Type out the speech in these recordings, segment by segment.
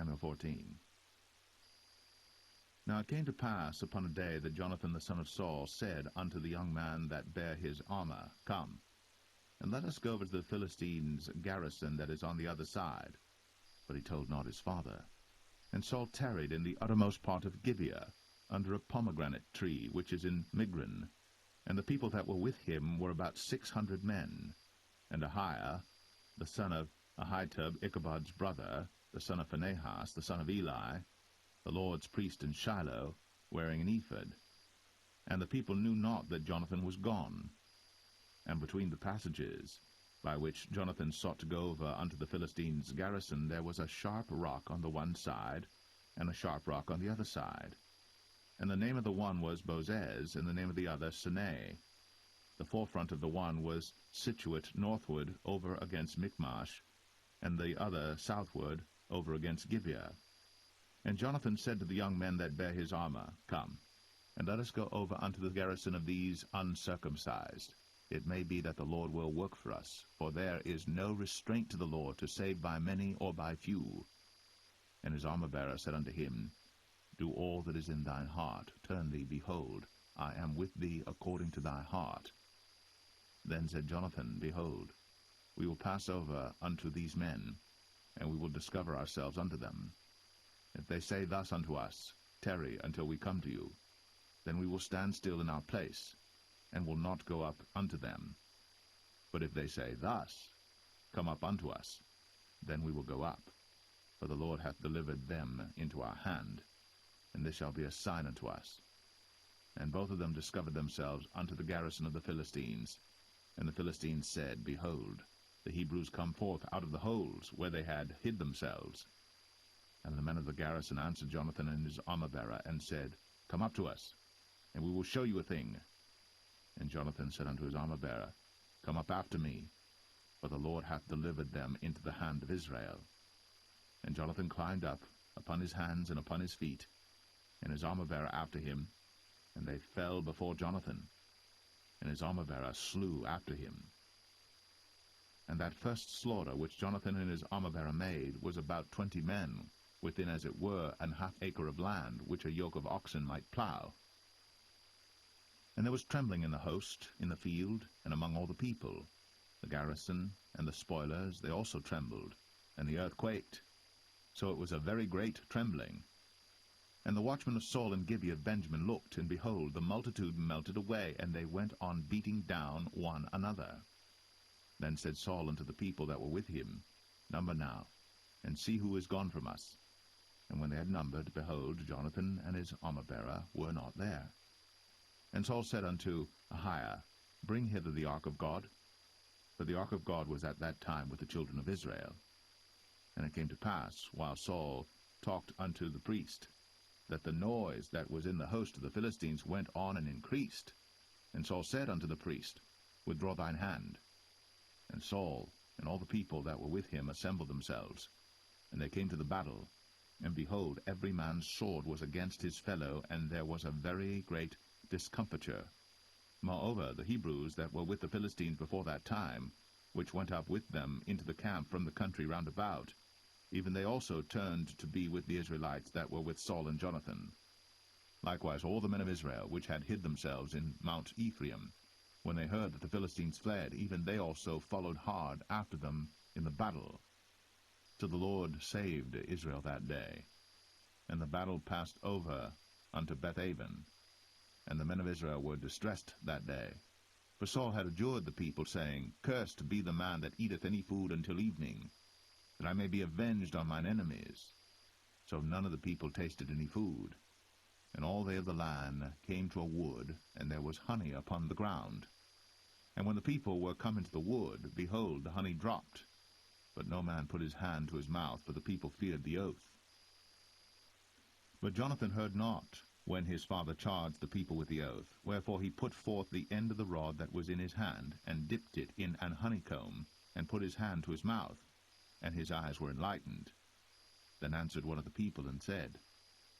Samuel 14. Now it came to pass upon a day that Jonathan the son of Saul said unto the young man that bare his armor, Come, and let us go over to the Philistines' garrison that is on the other side. But he told not his father. And Saul tarried in the uttermost part of Gibeah, under a pomegranate tree which is in Migron. And the people that were with him were about 600 men. And Ahiah, the son of Ahitub, Ichabod's brother, the son of Phinehas, the son of Eli, the Lord's priest in Shiloh, wearing an ephod. And the people knew not that Jonathan was gone. And between the passages, by which Jonathan sought to go over unto the Philistines' garrison, there was a sharp rock on the one side, and a sharp rock on the other side. And the name of the one was Bozez, and the name of the other Seneh. The forefront of the one was situate northward over against Michmash, and the other southward over against Gibeah. And Jonathan said to the young men that bare his armor, Come, and let us go over unto the garrison of these uncircumcised. It may be that the Lord will work for us, for there is no restraint to the Lord to save by many or by few. And his armor-bearer said unto him, Do all that is in thine heart. Turn thee, behold, I am with thee according to thy heart. Then said Jonathan, Behold, we will pass over unto these men, and we will discover ourselves unto them. If they say thus unto us, Tarry until we come to you, then we will stand still in our place, and will not go up unto them. But if they say thus, Come up unto us, then we will go up. For the Lord hath delivered them into our hand, and this shall be a sign unto us. And both of them discovered themselves unto the garrison of the Philistines. And the Philistines said, Behold, the Hebrews come forth out of the holes where they had hid themselves. And the men of the garrison answered Jonathan and his armor-bearer, and said, Come up to us, and we will show you a thing. And Jonathan said unto his armor-bearer, Come up after me, for the Lord hath delivered them into the hand of Israel. And Jonathan climbed up upon his hands and upon his feet, and his armor-bearer after him, and they fell before Jonathan, and his armor-bearer slew after him. And that first slaughter which Jonathan and his armor-bearer made was about 20 men, within as it were an half acre of land, which a yoke of oxen might plow. And there was trembling in the host, in the field, and among all the people. The garrison and the spoilers, they also trembled, and the earth quaked. So it was a very great trembling. And the watchmen of Saul and Gibeah of Benjamin looked, and behold, the multitude melted away, and they went on beating down one another. Then said Saul unto the people that were with him, Number now, and see who is gone from us. And when they had numbered, behold, Jonathan and his armor-bearer were not there. And Saul said unto Ahiah, Bring hither the ark of God. For the ark of God was at that time with the children of Israel. And it came to pass, while Saul talked unto the priest, that the noise that was in the host of the Philistines went on and increased. And Saul said unto the priest, Withdraw thine hand. And Saul and all the people that were with him assembled themselves. And they came to the battle. And behold, every man's sword was against his fellow, and there was a very great discomfiture. Moreover, the Hebrews that were with the Philistines before that time, which went up with them into the camp from the country round about, even they also turned to be with the Israelites that were with Saul and Jonathan. Likewise all the men of Israel, which had hid themselves in Mount Ephraim, when they heard that the Philistines fled, even they also followed hard after them in the battle. So the Lord saved Israel that day. And the battle passed over unto Bethaven. And the men of Israel were distressed that day. For Saul had adjured the people, saying, Cursed be the man that eateth any food until evening, that I may be avenged on mine enemies. So none of the people tasted any food. And all they of the land came to a wood, and there was honey upon the ground. And when the people were come into the wood, behold, the honey dropped. But no man put his hand to his mouth, for the people feared the oath. But Jonathan heard not, when his father charged the people with the oath. Wherefore he put forth the end of the rod that was in his hand, and dipped it in an honeycomb, and put his hand to his mouth, and his eyes were enlightened. Then answered one of the people, and said,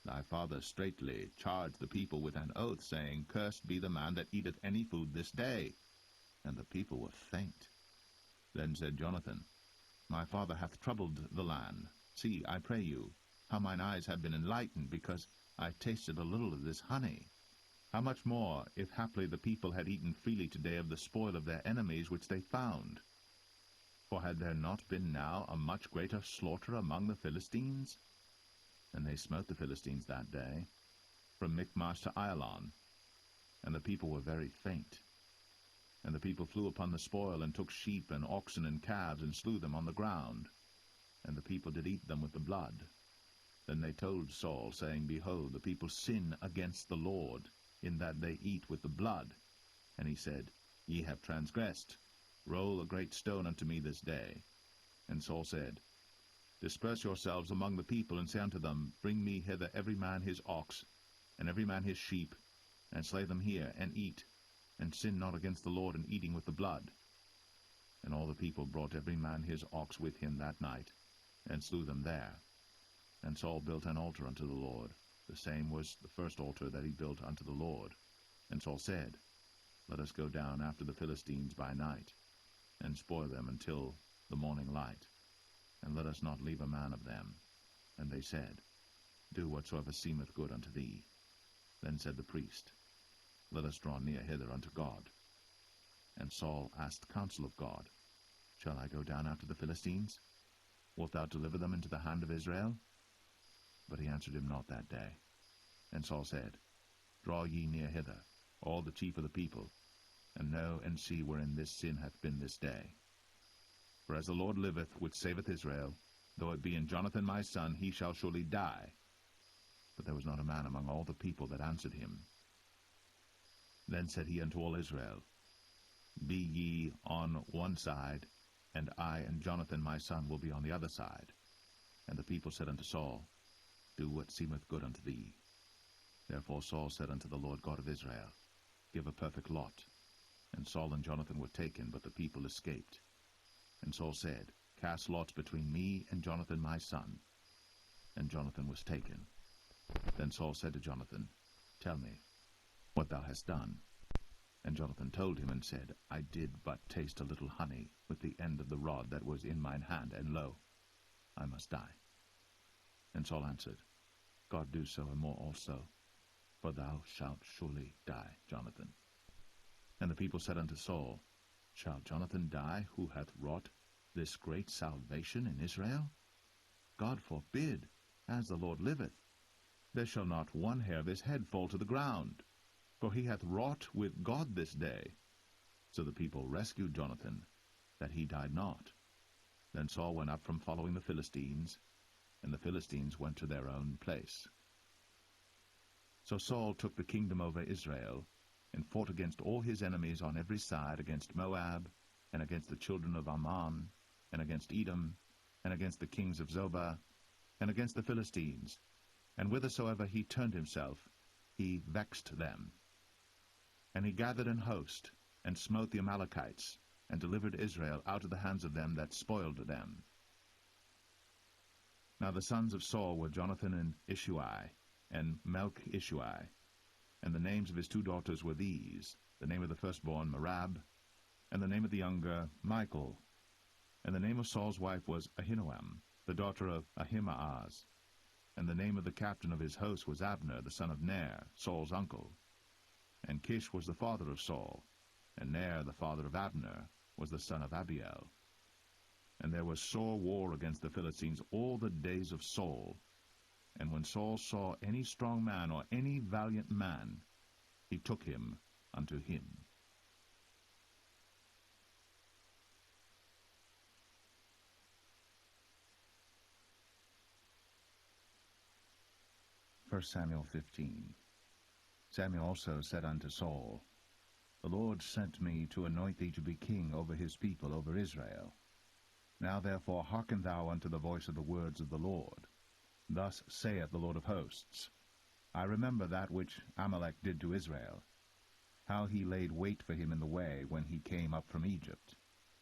Thy father straitly charged the people with an oath, saying, Cursed be the man that eateth any food this day. And the people were faint. Then said Jonathan, My father hath troubled the land. See, I pray you, how mine eyes have been enlightened, because I tasted a little of this honey. How much more, if haply the people had eaten freely today of the spoil of their enemies which they found? For had there not been now a much greater slaughter among the Philistines? And they smote the Philistines that day, from Michmash to Ailon, and the people were very faint. And the people flew upon the spoil, and took sheep and oxen and calves, and slew them on the ground. And the people did eat them with the blood. Then they told Saul, saying, Behold, the people sin against the Lord, in that they eat with the blood. And he said, Ye have transgressed. Roll a great stone unto me this day. And Saul said, Disperse yourselves among the people, and say unto them, Bring me hither every man his ox, and every man his sheep, and slay them here, and eat, and sin not against the Lord in eating with the blood. And all the people brought every man his ox with him that night, and slew them there. And Saul built an altar unto the Lord. The same was the first altar that he built unto the Lord. And Saul said, Let us go down after the Philistines by night, and spoil them until the morning light, and let us not leave a man of them. And they said, Do whatsoever seemeth good unto thee. Then said the priest, Let us draw near hither unto God. And Saul asked counsel of God, Shall I go down after the Philistines? Wilt thou deliver them into the hand of Israel? But he answered him not that day. And Saul said, Draw ye near hither, all the chief of the people, and know and see wherein this sin hath been this day. For as the Lord liveth, which saveth Israel, though it be in Jonathan my son, he shall surely die. But there was not a man among all the people that answered him. Then said he unto all Israel, Be ye on one side, and I and Jonathan my son will be on the other side. And the people said unto Saul, Do what seemeth good unto thee. Therefore Saul said unto the Lord God of Israel, Give a perfect lot. And Saul and Jonathan were taken, but the people escaped. And Saul said, Cast lots between me and Jonathan my son. And Jonathan was taken. Then Saul said to Jonathan, Tell me what thou hast done. And Jonathan told him, and said, I did but taste a little honey with the end of the rod that was in mine hand, and lo, I must die. And Saul answered, God do so and more also, for thou shalt surely die, Jonathan. And the people said unto Saul, Shall Jonathan die, who hath wrought this great salvation in Israel? God forbid, as the Lord liveth. There shall not one hair of his head fall to the ground, for he hath wrought with God this day. So the people rescued Jonathan, that he died not. Then Saul went up from following the Philistines, and the Philistines went to their own place. So Saul took the kingdom over Israel, and fought against all his enemies on every side, against Moab, and against the children of Ammon, and against Edom, and against the kings of Zobah, and against the Philistines. And whithersoever he turned himself, he vexed them. And he gathered an host, and smote the Amalekites, and delivered Israel out of the hands of them that spoiled them. Now the sons of Saul were Jonathan and Ishuai, and Melch-Ishuai. And the names of his two daughters were these, the name of the firstborn Merab, and the name of the younger Michal. And the name of Saul's wife was Ahinoam, the daughter of Ahimaaz. And the name of the captain of his host was Abner, the son of Ner, Saul's uncle. And Kish was the father of Saul, and Ner, the father of Abner, was the son of Abiel. And there was sore war against the Philistines all the days of Saul. And when Saul saw any strong man or any valiant man, he took him unto him. 1 Samuel 15. Samuel also said unto Saul, The Lord sent me to anoint thee to be king over his people, over Israel. Now therefore hearken thou unto the voice of the words of the Lord. Thus saith the Lord of hosts, I remember that which Amalek did to Israel, how he laid wait for him in the way when he came up from Egypt.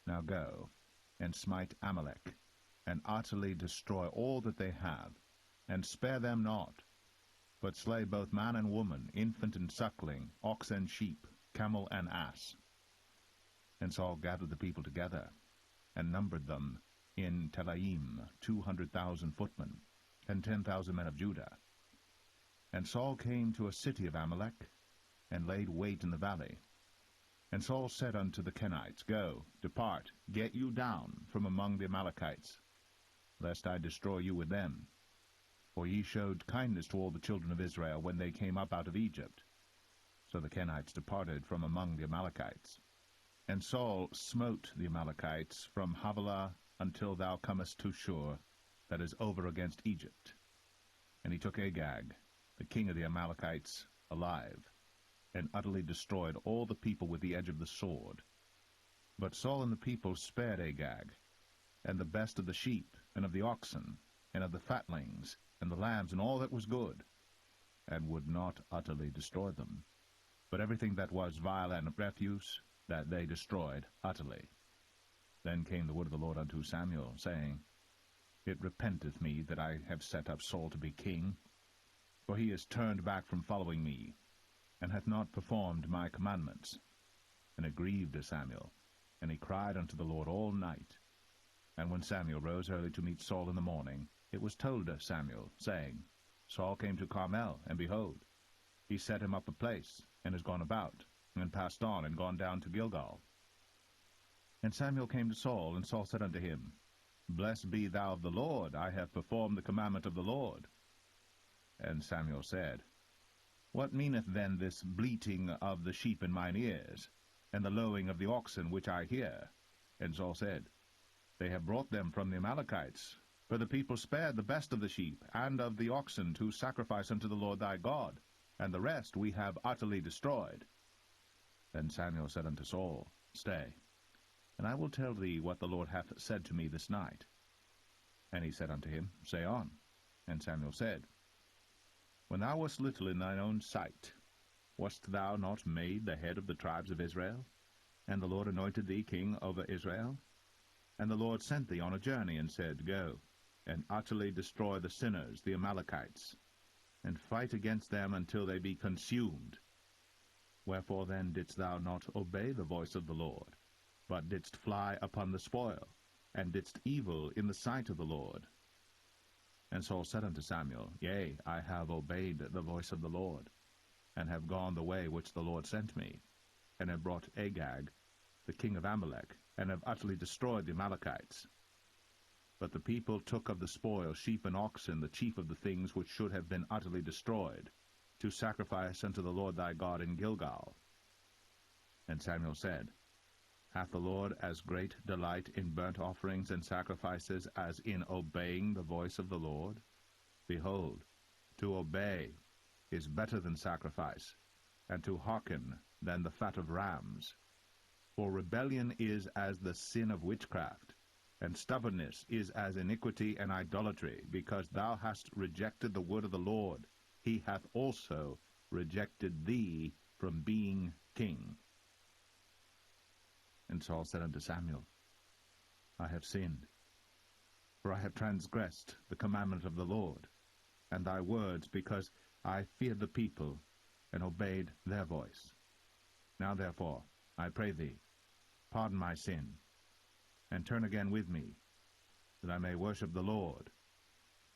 Now go, and smite Amalek, and utterly destroy all that they have, and spare them not, but slay both man and woman, infant and suckling, ox and sheep, camel and ass. And Saul gathered the people together, and numbered them in Telaim 200,000 footmen. and 10,000 men of Judah. And Saul came to a city of Amalek, and laid wait in the valley. And Saul said unto the Kenites, Go, depart, get you down from among the Amalekites, lest I destroy you with them. For ye showed kindness to all the children of Israel when they came up out of Egypt. So the Kenites departed from among the Amalekites. And Saul smote the Amalekites from Havilah until thou comest to Shur, that is over against Egypt. And he took Agag, the king of the Amalekites, alive, and utterly destroyed all the people with the edge of the sword. But Saul and the people spared Agag, and the best of the sheep, and of the oxen, and of the fatlings, and the lambs, and all that was good, and would not utterly destroy them. But everything that was vile and refuse, that they destroyed utterly. Then came the word of the Lord unto Samuel, saying, It repenteth me that I have set up Saul to be king, for he is turned back from following me, and hath not performed my commandments. And it grieved Samuel, and he cried unto the Lord all night. And when Samuel rose early to meet Saul in the morning, it was told Samuel, saying, Saul came to Carmel, and behold, he set him up a place, and is gone about, and passed on, and gone down to Gilgal. And Samuel came to Saul, and Saul said unto him, Blessed be thou of the Lord, I have performed the commandment of the Lord. And Samuel said, What meaneth then this bleating of the sheep in mine ears, and the lowing of the oxen which I hear? And Saul said, They have brought them from the Amalekites, for the people spared the best of the sheep and of the oxen to sacrifice unto the Lord thy God, and the rest we have utterly destroyed. Then Samuel said unto Saul, Stay, and I will tell thee what the Lord hath said to me this night. And he said unto him, Say on. And Samuel said, When thou wast little in thine own sight, wast thou not made the head of the tribes of Israel? And the Lord anointed thee king over Israel? And the Lord sent thee on a journey, and said, Go, and utterly destroy the sinners, the Amalekites, and fight against them until they be consumed. Wherefore then didst thou not obey the voice of the Lord, but didst fly upon the spoil, and didst evil in the sight of the Lord? And Saul said unto Samuel, Yea, I have obeyed the voice of the Lord, and have gone the way which the Lord sent me, and have brought Agag, the king of Amalek, and have utterly destroyed the Amalekites. But the people took of the spoil sheep and oxen, the chief of the things which should have been utterly destroyed, to sacrifice unto the Lord thy God in Gilgal. And Samuel said, Hath the Lord as great delight in burnt offerings and sacrifices as in obeying the voice of the Lord? Behold, to obey is better than sacrifice, and to hearken than the fat of rams. For rebellion is as the sin of witchcraft, and stubbornness is as iniquity and idolatry. Because thou hast rejected the word of the Lord, he hath also rejected thee from being king. And Saul said unto Samuel, I have sinned, for I have transgressed the commandment of the Lord, and thy words, because I feared the people, and obeyed their voice. Now therefore, I pray thee, pardon my sin, and turn again with me, that I may worship the Lord.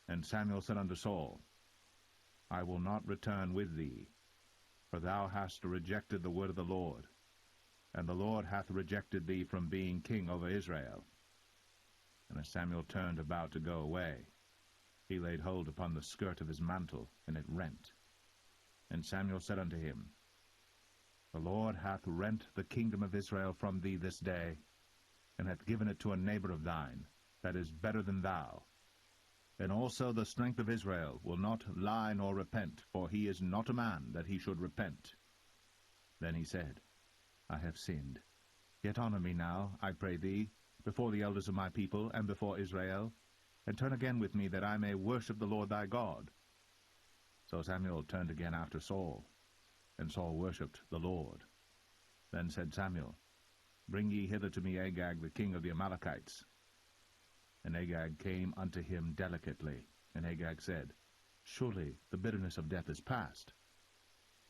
And Samuel said unto Saul, I will not return with thee, for thou hast rejected the word of the Lord, and the Lord hath rejected thee from being king over Israel. And as Samuel turned about to go away, he laid hold upon the skirt of his mantle, and it rent. And Samuel said unto him, The Lord hath rent the kingdom of Israel from thee this day, and hath given it to a neighbor of thine, that is better than thou. And also the strength of Israel will not lie nor repent, for he is not a man that he should repent. Then he said, I have sinned. Yet honor me now, I pray thee, before the elders of my people, and before Israel, and turn again with me, that I may worship the Lord thy God. So Samuel turned again after Saul, and Saul worshipped the Lord. Then said Samuel, Bring ye hither to me Agag, the king of the Amalekites. And Agag came unto him delicately. And Agag said, Surely the bitterness of death is past.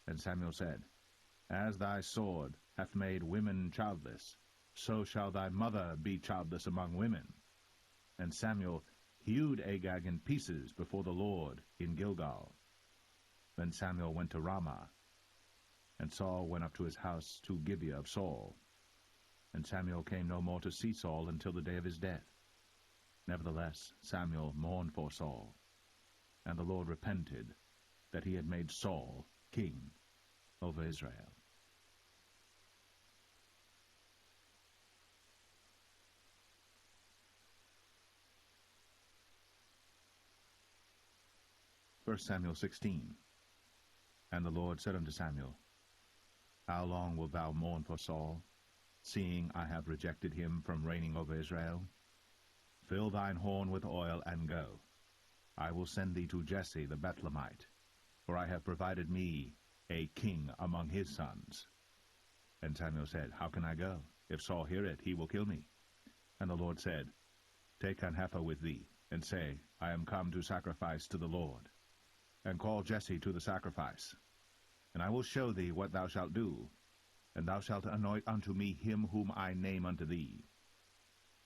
And Samuel said, As thy sword hath made women childless, so shall thy mother be childless among women. And Samuel hewed Agag in pieces before the Lord in Gilgal. Then Samuel went to Ramah, and Saul went up to his house to Gibeah of Saul. And Samuel came no more to see Saul until the day of his death. Nevertheless Samuel mourned for Saul, and the Lord repented that he had made Saul king over Israel. First Samuel 16. And the Lord said unto Samuel, How long wilt thou mourn for Saul, seeing I have rejected him from reigning over Israel? Fill thine horn with oil, and go. I will send thee to Jesse the Bethlehemite, for I have provided me a king among his sons. And Samuel said, How can I go? If Saul hear it, he will kill me. And the Lord said, Take an heifer with thee, and say, I am come to sacrifice to the Lord. And call Jesse to the sacrifice. And I will show thee what thou shalt do, and thou shalt anoint unto me him whom I name unto thee.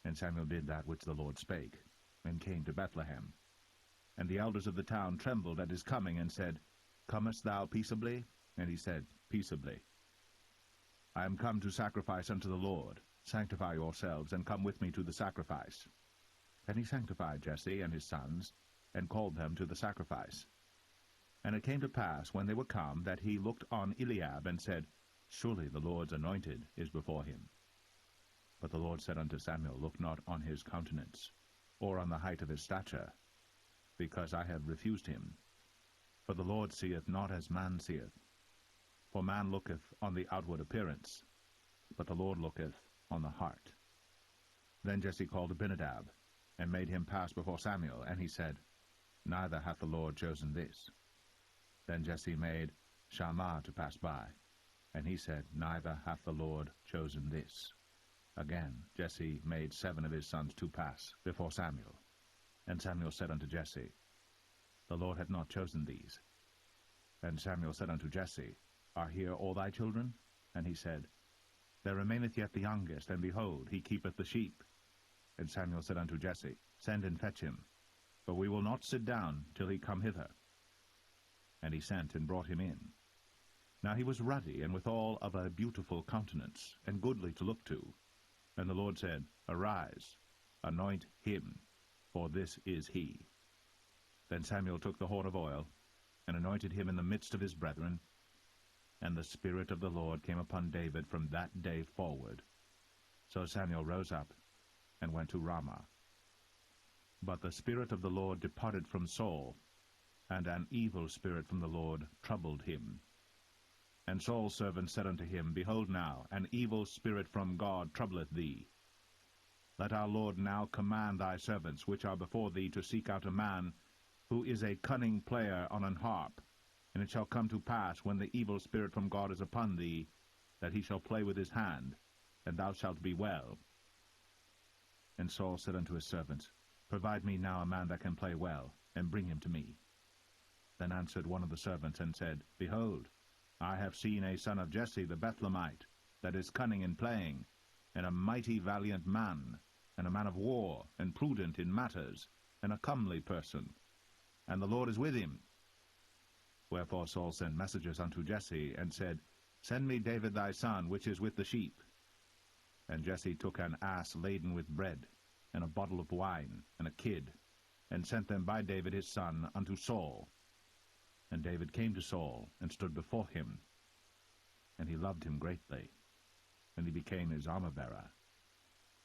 And Samuel did that which the Lord spake, and came to Bethlehem. And the elders of the town trembled at his coming, and said, Comest thou peaceably? And he said, Peaceably. I am come to sacrifice unto the Lord. Sanctify yourselves, and come with me to the sacrifice. And he sanctified Jesse and his sons, and called them to the sacrifice. And it came to pass, when they were come, that he looked on Eliab, and said, Surely the Lord's anointed is before him. But the Lord said unto Samuel, Look not on his countenance, or on the height of his stature, because I have refused him. For the Lord seeth not as man seeth. For man looketh on the outward appearance, but the Lord looketh on the heart. Then Jesse called Abinadab, and made him pass before Samuel, and he said, Neither hath the Lord chosen this. Then Jesse made Shammah to pass by, and he said, Neither hath the Lord chosen this. Again Jesse made 7 of his sons to pass before Samuel. And Samuel said unto Jesse, The Lord hath not chosen these. And Samuel said unto Jesse, Are here all thy children? And he said, There remaineth yet the youngest, and behold, he keepeth the sheep. And Samuel said unto Jesse, Send and fetch him, for we will not sit down till he come hither. And he sent and brought him in. Now he was ruddy, and withal of a beautiful countenance, and goodly to look to. And the Lord said, Arise, anoint him, for this is he. Then Samuel took the horn of oil, and anointed him in the midst of his brethren. And the Spirit of the Lord came upon David from that day forward. So Samuel rose up, and went to Ramah. But the Spirit of the Lord departed from Saul, and an evil spirit from the Lord troubled him. And Saul's servant said unto him, Behold now, an evil spirit from God troubleth thee. Let our Lord now command thy servants, which are before thee, to seek out a man who is a cunning player on an harp. And it shall come to pass, when the evil spirit from God is upon thee, that he shall play with his hand, and thou shalt be well. And Saul said unto his servants, Provide me now a man that can play well, and bring him to me. Then answered one of the servants, and said, Behold, I have seen a son of Jesse the Bethlehemite, that is cunning in playing, and a mighty valiant man, and a man of war, and prudent in matters, and a comely person. And the Lord is with him. Wherefore Saul sent messengers unto Jesse, and said, Send me David thy son, which is with the sheep. And Jesse took an ass laden with bread, and a bottle of wine, and a kid, and sent them by David his son unto Saul. And David came to Saul, and stood before him. And he loved him greatly, and he became his armor-bearer.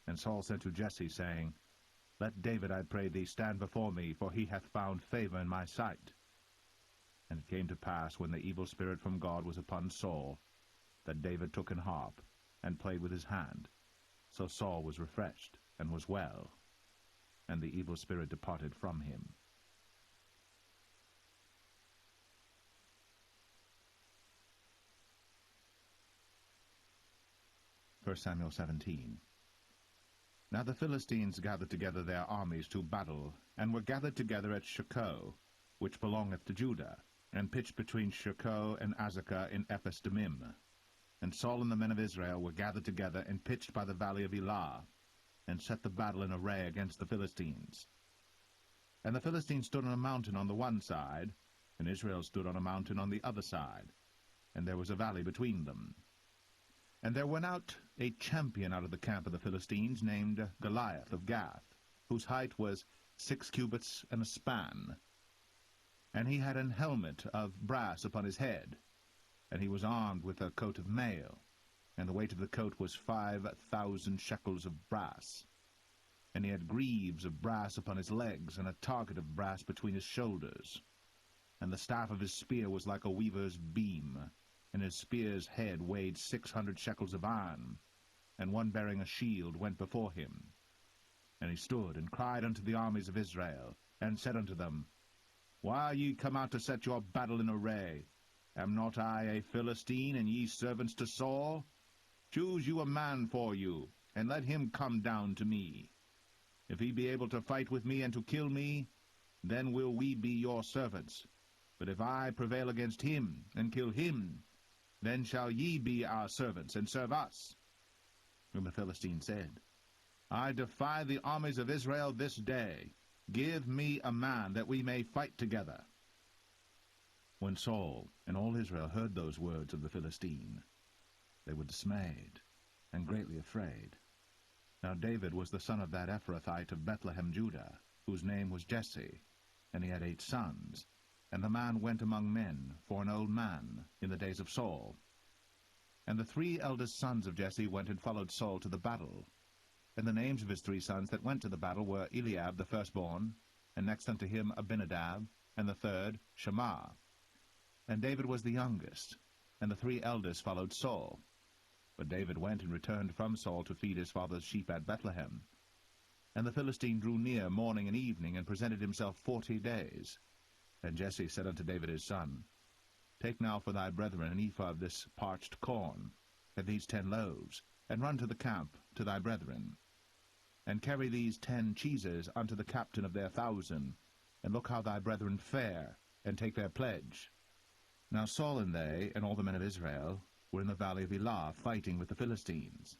And Saul said to Jesse, saying, Let David, I pray thee, stand before me, for he hath found favor in my sight. And it came to pass, when the evil spirit from God was upon Saul, that David took an harp, and played with his hand. So Saul was refreshed, and was well, and the evil spirit departed from him. 1 Samuel 17. Now the Philistines gathered together their armies to battle, and were gathered together at Shochoh, which belongeth to Judah, and pitched between Shochoh and Azekah in Ephes-dammim. And Saul and the men of Israel were gathered together, and pitched by the valley of Elah, and set the battle in array against the Philistines. And the Philistines stood on a mountain on the one side, and Israel stood on a mountain on the other side, and there was a valley between them. And there went out a champion out of the camp of the Philistines, named Goliath of Gath, whose height was 6 cubits and a span. And he had an helmet of brass upon his head, and he was armed with a coat of mail, and the weight of the coat was 5,000 shekels of brass. And he had greaves of brass upon his legs, and a target of brass between his shoulders. And the staff of his spear was like a weaver's beam, and his spear's head weighed 600 shekels of iron, and one bearing a shield went before him. And he stood and cried unto the armies of Israel, and said unto them, Why are ye come out to set your battle in array? Am not I a Philistine, and ye servants to Saul? Choose you a man for you, and let him come down to me. If he be able to fight with me and to kill me, then will we be your servants. But if I prevail against him, and kill him, then shall ye be our servants, and serve us. And the Philistine said, I defy the armies of Israel this day. Give me a man, that we may fight together. When Saul and all Israel heard those words of the Philistine, they were dismayed, and greatly afraid. Now David was the son of that Ephrathite of Bethlehem, Judah, whose name was Jesse, and he had 8 sons. And the man went among men for an old man in the days of Saul. And the 3 eldest sons of Jesse went and followed Saul to the battle. And the names of his 3 sons that went to the battle were Eliab the firstborn, and next unto him Abinadab, and the third Shammah. And David was the youngest, and the 3 eldest followed Saul. But David went and returned from Saul to feed his father's sheep at Bethlehem. And the Philistine drew near morning and evening, and presented himself 40 days. And Jesse said unto David his son, Take now for thy brethren an ephah of this parched corn, and these 10 loaves, and run to the camp to thy brethren. And carry these 10 cheeses unto the captain of their 1,000, and look how thy brethren fare, and take their pledge. Now Saul and they, and all the men of Israel, were in the valley of Elah, fighting with the Philistines.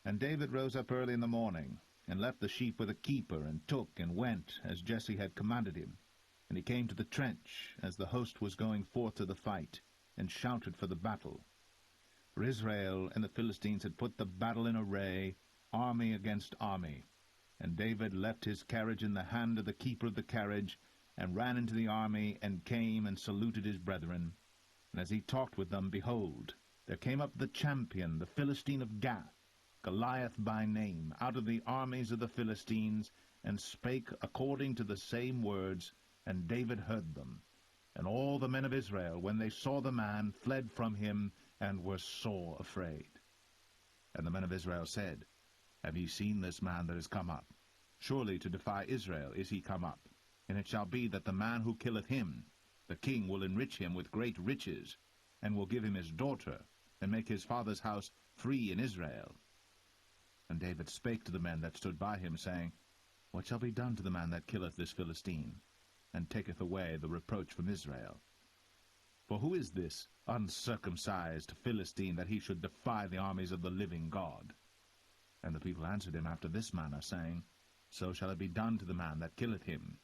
And David rose up early in the morning, and left the sheep with a keeper, and took and went, as Jesse had commanded him. And he came to the trench, as the host was going forth to the fight, and shouted for the battle. For Israel and the Philistines had put the battle in array, army against army. And David left his carriage in the hand of the keeper of the carriage, and ran into the army, and came and saluted his brethren. And as he talked with them, behold, there came up the champion, the Philistine of Gath, Goliath by name, out of the armies of the Philistines, and spake according to the same words, and David heard them. And all the men of Israel, when they saw the man, fled from him, and were sore afraid. And the men of Israel said, Have ye seen this man that is come up? Surely to defy Israel is he come up. And it shall be that the man who killeth him, the king will enrich him with great riches, and will give him his daughter, and make his father's house free in Israel. And David spake to the men that stood by him, saying, What shall be done to the man that killeth this Philistine, and taketh away the reproach from Israel? For who is this uncircumcised Philistine, that he should defy the armies of the living God? And the people answered him after this manner, saying, So shall it be done to the man that killeth him.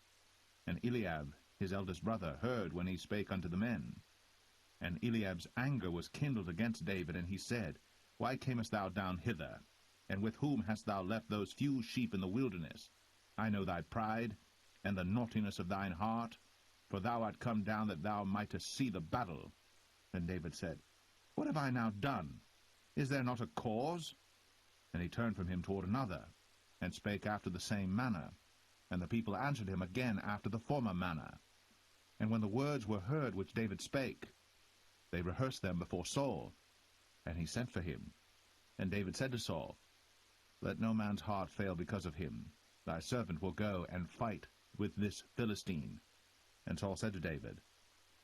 And Eliab, his eldest brother, heard when he spake unto the men. And Eliab's anger was kindled against David, and he said, Why camest thou down hither? And with whom hast thou left those few sheep in the wilderness? I know thy pride, and the naughtiness of thine heart, for thou art come down that thou mightest see the battle. Then David said, What have I now done? Is there not a cause? And he turned from him toward another, and spake after the same manner. And the people answered him again after the former manner. And when the words were heard which David spake, they rehearsed them before Saul. And he sent for him. And David said to Saul, Let no man's heart fail because of him. Thy servant will go and fight with this Philistine. And Saul said to David,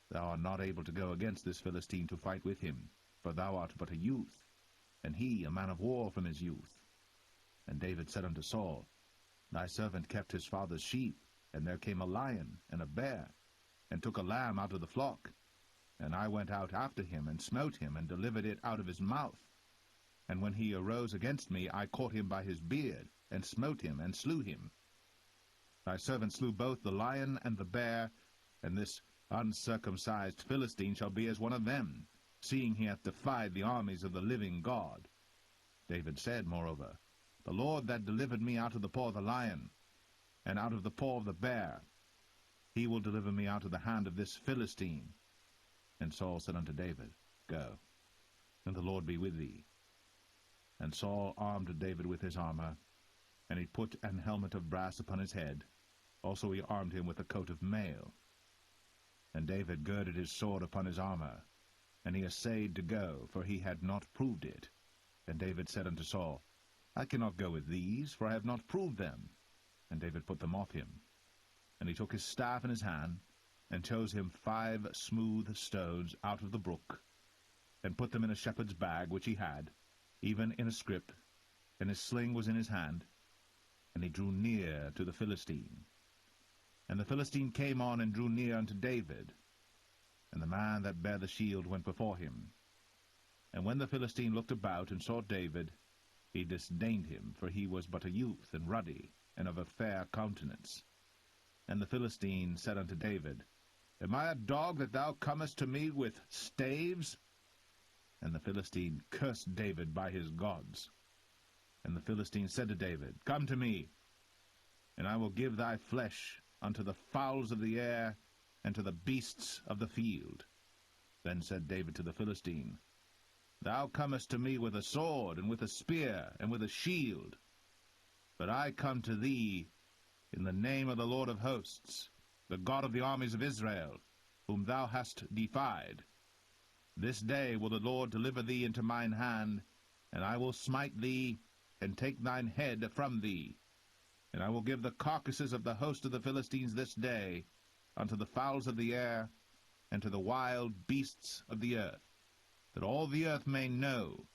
Thou art not able to go against this Philistine to fight with him, for thou art but a youth, and he a man of war from his youth. And David said unto Saul, Thy servant kept his father's sheep, and there came a lion and a bear, and took a lamb out of the flock. And I went out after him, and smote him, and delivered it out of his mouth. And when he arose against me, I caught him by his beard, and smote him, and slew him. Thy servant slew both the lion and the bear, and this uncircumcised Philistine shall be as one of them, seeing he hath defied the armies of the living God. David said, moreover, The Lord that delivered me out of the paw of the lion, and out of the paw of the bear, he will deliver me out of the hand of this Philistine. And Saul said unto David, Go, and the Lord be with thee. And Saul armed David with his armor, and he put an helmet of brass upon his head. Also he armed him with a coat of mail. And David girded his sword upon his armor, and he essayed to go, for he had not proved it. And David said unto Saul, I cannot go with these, for I have not proved them. And David put them off him. And he took his staff in his hand, and chose him 5 smooth stones out of the brook, and put them in a shepherd's bag which he had, even in a scrip, and his sling was in his hand. And he drew near to the Philistine. And the Philistine came on and drew near unto David. And the man that bare the shield went before him. And when the Philistine looked about and saw David, he disdained him, for he was but a youth, and ruddy, and of a fair countenance. And the Philistine said unto David, Am I a dog that thou comest to me with staves? And the Philistine cursed David by his gods. And the Philistine said to David, Come to me, and I will give thy flesh unto the fowls of the air, and to the beasts of the field. Then said David to the Philistine, Thou comest to me with a sword, and with a spear, and with a shield. But I come to thee in the name of the Lord of hosts, the God of the armies of Israel, whom thou hast defied. This day will the Lord deliver thee into mine hand, and I will smite thee, and take thine head from thee. And I will give the carcasses of the host of the Philistines this day unto the fowls of the air, and to the wild beasts of the earth, that all the earth may know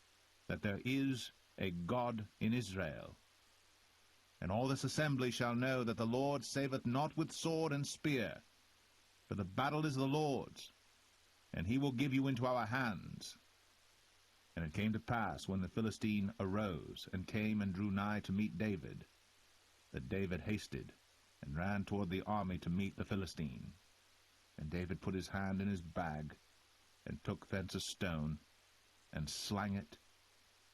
that there is a God in Israel. And all this assembly shall know that the Lord saveth not with sword and spear, for the battle is the Lord's, and he will give you into our hands. And it came to pass, when the Philistine arose, and came and drew nigh to meet David, that David hasted, and ran toward the army to meet the Philistine. And David put his hand in his bag, and took thence a stone, and slang it,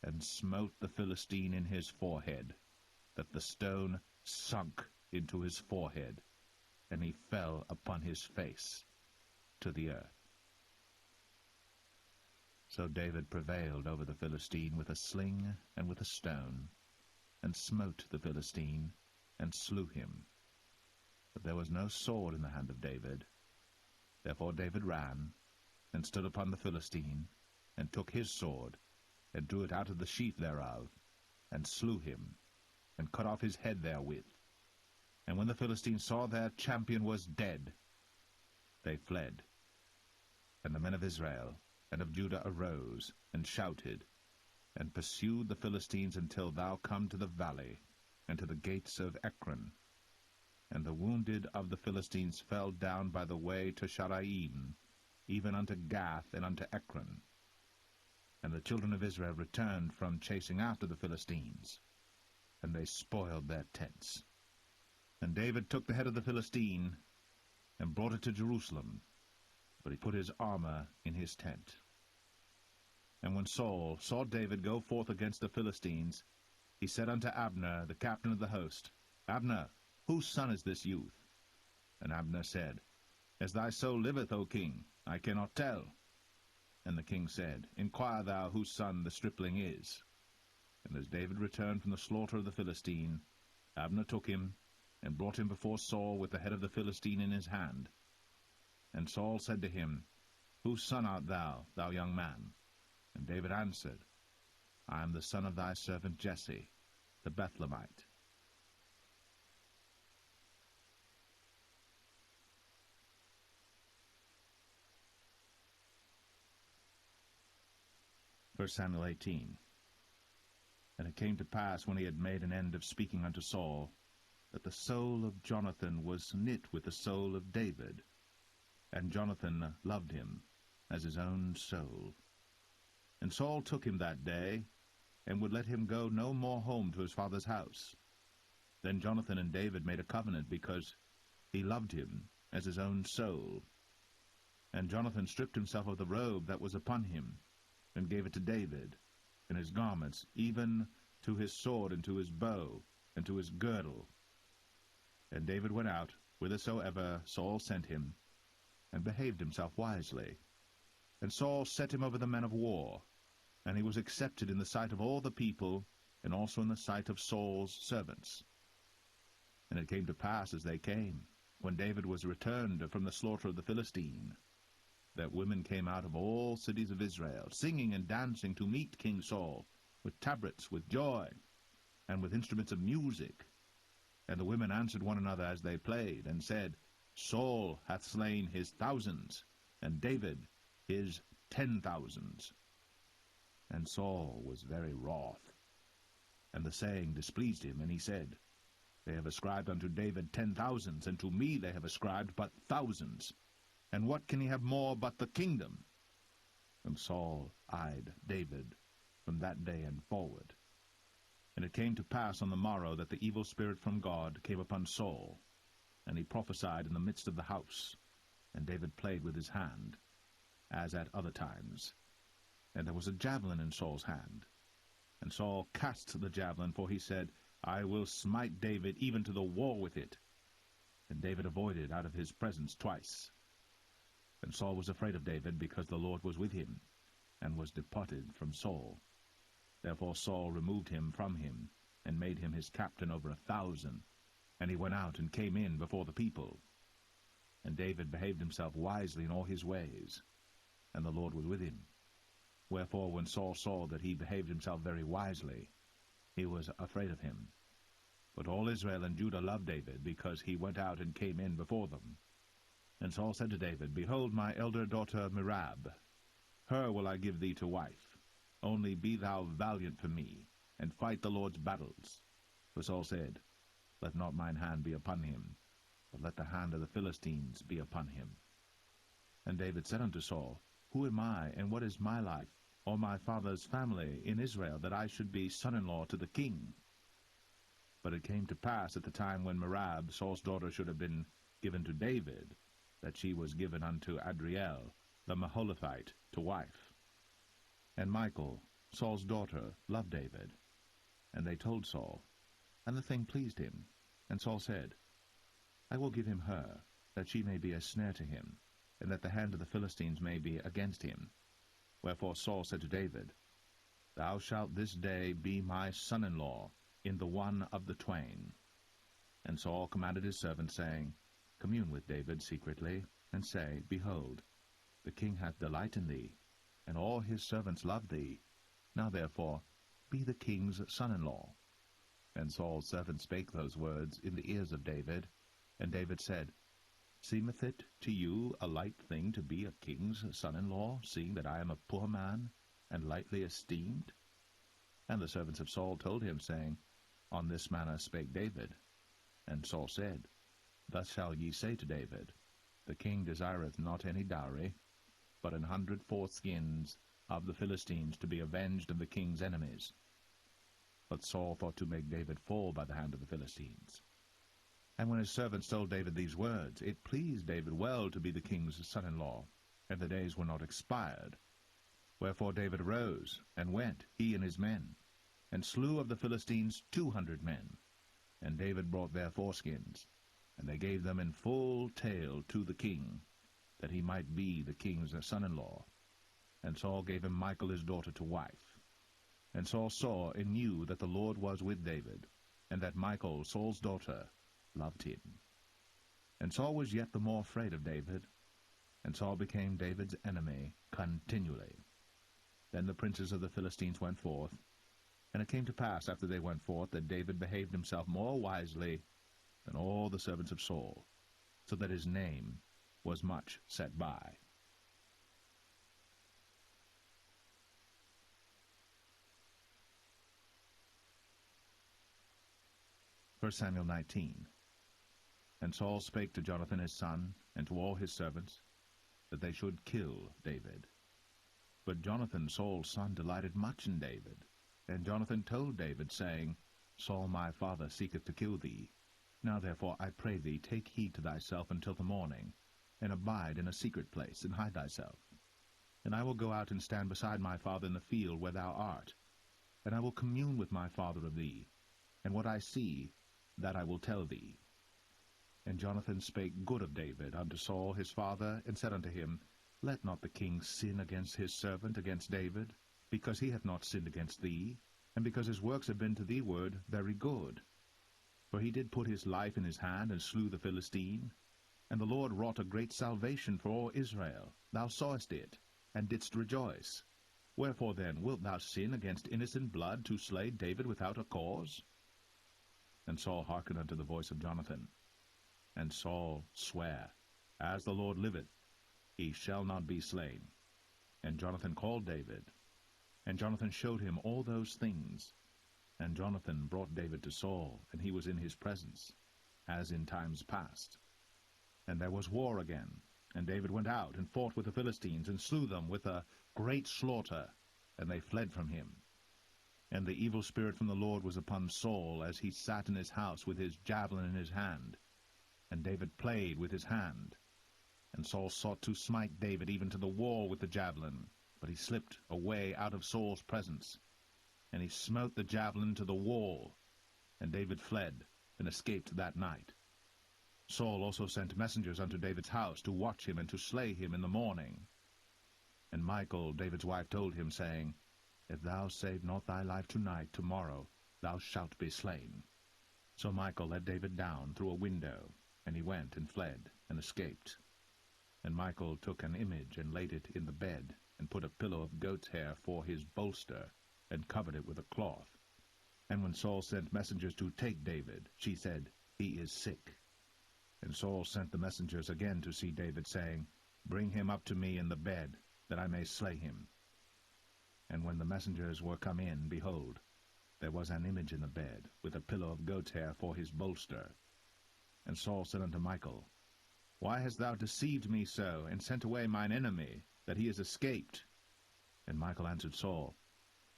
and smote the Philistine in his forehead, that the stone sunk into his forehead, and he fell upon his face to the earth. So David prevailed over the Philistine with a sling and with a stone, and smote the Philistine, and slew him. But there was no sword in the hand of David. Therefore David ran, and stood upon the Philistine, and took his sword, and drew it out of the sheath thereof, and slew him, and cut off his head therewith. And when the Philistines saw their champion was dead, they fled. And the men of Israel and of Judah arose, and shouted, and pursued the Philistines until thou come to the valley, and to the gates of Ekron. And the wounded of the Philistines fell down by the way to Sharaim, even unto Gath and unto Ekron. And the children of Israel returned from chasing after the Philistines, and they spoiled their tents. And David took the head of the Philistine, and brought it to Jerusalem, but he put his armor in his tent. And when Saul saw David go forth against the Philistines, he said unto Abner, the captain of the host, Abner, whose son is this youth? And Abner said, As thy soul liveth, O king, I cannot tell. And the king said, Inquire thou whose son the stripling is. And as David returned from the slaughter of the Philistine, Abner took him, and brought him before Saul with the head of the Philistine in his hand. And Saul said to him, Whose son art thou, thou young man? And David answered, I am the son of thy servant Jesse, the Bethlehemite. 1 Samuel 18. And it came to pass, when he had made an end of speaking unto Saul, that the soul of Jonathan was knit with the soul of David, and Jonathan loved him as his own soul. And Saul took him that day, and would let him go no more home to his father's house. Then Jonathan and David made a covenant, because he loved him as his own soul. And Jonathan stripped himself of the robe that was upon him, and gave it to David, and his garments, even to his sword, and to his bow, and to his girdle. And David went out whithersoever Saul sent him, and behaved himself wisely. And Saul set him over the men of war, and he was accepted in the sight of all the people, and also in the sight of Saul's servants. And it came to pass, as they came, when David was returned from the slaughter of the Philistine, that women came out of all cities of Israel, singing and dancing to meet King Saul, with tabrets, with joy, and with instruments of music. And the women answered one another as they played, and said, Saul hath slain his thousands, and David his 10,000s. And Saul was very wroth, and the saying displeased him, and he said, They have ascribed unto David 10,000s, and to me they have ascribed but thousands. And what can he have more but the kingdom? And Saul eyed David from that day and forward. And it came to pass on the morrow that the evil spirit from God came upon Saul, and he prophesied in the midst of the house. And David played with his hand, as at other times. And there was a javelin in Saul's hand. And Saul cast the javelin, for he said, I will smite David even to the wall with it. And David avoided out of his presence twice. And Saul was afraid of David, because the Lord was with him, and was departed from Saul. Therefore Saul removed him from him, and made him his captain over 1,000. And he went out and came in before the people. And David behaved himself wisely in all his ways, and the Lord was with him. Wherefore when Saul saw that he behaved himself very wisely, he was afraid of him. But all Israel and Judah loved David, because he went out and came in before them. And Saul said to David, Behold my elder daughter Merab, her will I give thee to wife. Only be thou valiant for me, and fight the Lord's battles. For Saul said, Let not mine hand be upon him, but let the hand of the Philistines be upon him. And David said unto Saul, Who am I, and what is my life, or my father's family in Israel, that I should be son-in-law to the king? But it came to pass at the time when Merab, Saul's daughter, should have been given to David, that she was given unto Adriel, the Maholathite, to wife. And Michal, Saul's daughter, loved David. And they told Saul, and the thing pleased him. And Saul said, I will give him her, that she may be a snare to him, and that the hand of the Philistines may be against him. Wherefore Saul said to David, Thou shalt this day be my son-in-law in the one of the twain. And Saul commanded his servants, saying, Commune with David secretly, and say, Behold, the king hath delight in thee, and all his servants love thee. Now therefore be the king's son-in-law. And Saul's servants spake those words in the ears of David. And David said, Seemeth it to you a light thing to be a king's son-in-law, seeing that I am a poor man, and lightly esteemed? And the servants of Saul told him, saying, On this manner spake David. And Saul said, Thus shall ye say to David, The king desireth not any dowry, but 100 foreskins of the Philistines, to be avenged of the king's enemies. But Saul thought to make David fall by the hand of the Philistines. And when his servants told David these words, it pleased David well to be the king's son-in-law, and the days were not expired. Wherefore David arose, and went, he and his men, and slew of the Philistines 200 men. And David brought their foreskins, and they gave them in full tale to the king, that he might be the king's son-in-law. And Saul gave him Michal his daughter to wife. And Saul saw and knew that the Lord was with David, and that Michal, Saul's daughter, loved him. And Saul was yet the more afraid of David, and Saul became David's enemy continually. Then the princes of the Philistines went forth, and it came to pass after they went forth that David behaved himself more wisely than all the servants of Saul, so that his name was much set by. 1 Samuel 19. And Saul spake to Jonathan his son, and to all his servants, that they should kill David. But Jonathan Saul's son delighted much in David. And Jonathan told David, saying, Saul my father seeketh to kill thee. Now therefore, I pray thee, take heed to thyself until the morning, and abide in a secret place, and hide thyself. And I will go out and stand beside my father in the field where thou art, and I will commune with my father of thee, and what I see, that I will tell thee. And Jonathan spake good of David unto Saul his father, and said unto him, Let not the king sin against his servant, against David, because he hath not sinned against thee, and because his works have been to thee ward very good. For he did put his life in his hand, and slew the Philistine. And the Lord wrought a great salvation for all Israel. Thou sawest it, and didst rejoice. Wherefore then wilt thou sin against innocent blood, to slay David without a cause? And Saul hearkened unto the voice of Jonathan. And Saul sware, As the Lord liveth, he shall not be slain. And Jonathan called David. And Jonathan showed him all those things. And Jonathan brought David to Saul, and he was in his presence, as in times past. And there was war again. And David went out, and fought with the Philistines, and slew them with a great slaughter, and they fled from him. And the evil spirit from the Lord was upon Saul, as he sat in his house with his javelin in his hand. And David played with his hand. And Saul sought to smite David even to the wall with the javelin, but he slipped away out of Saul's presence. And he smote the javelin to the wall, and David fled, and escaped that night. Saul also sent messengers unto David's house, to watch him, and to slay him in the morning. And Michal, David's wife, told him, saying, If thou save not thy life tonight, tomorrow thou shalt be slain. So Michal let David down through a window, and he went and fled, and escaped. And Michal took an image, and laid it in the bed, and put a pillow of goat's hair for his bolster, and covered it with a cloth. And when Saul sent messengers to take David, she said, He is sick. And Saul sent the messengers again to see David, saying, Bring him up to me in the bed, that I may slay him. And when the messengers were come in, behold, there was an image in the bed, with a pillow of goat's hair for his bolster. And Saul said unto Michal, Why hast thou deceived me so, and sent away mine enemy, that he is escaped? And Michal answered Saul,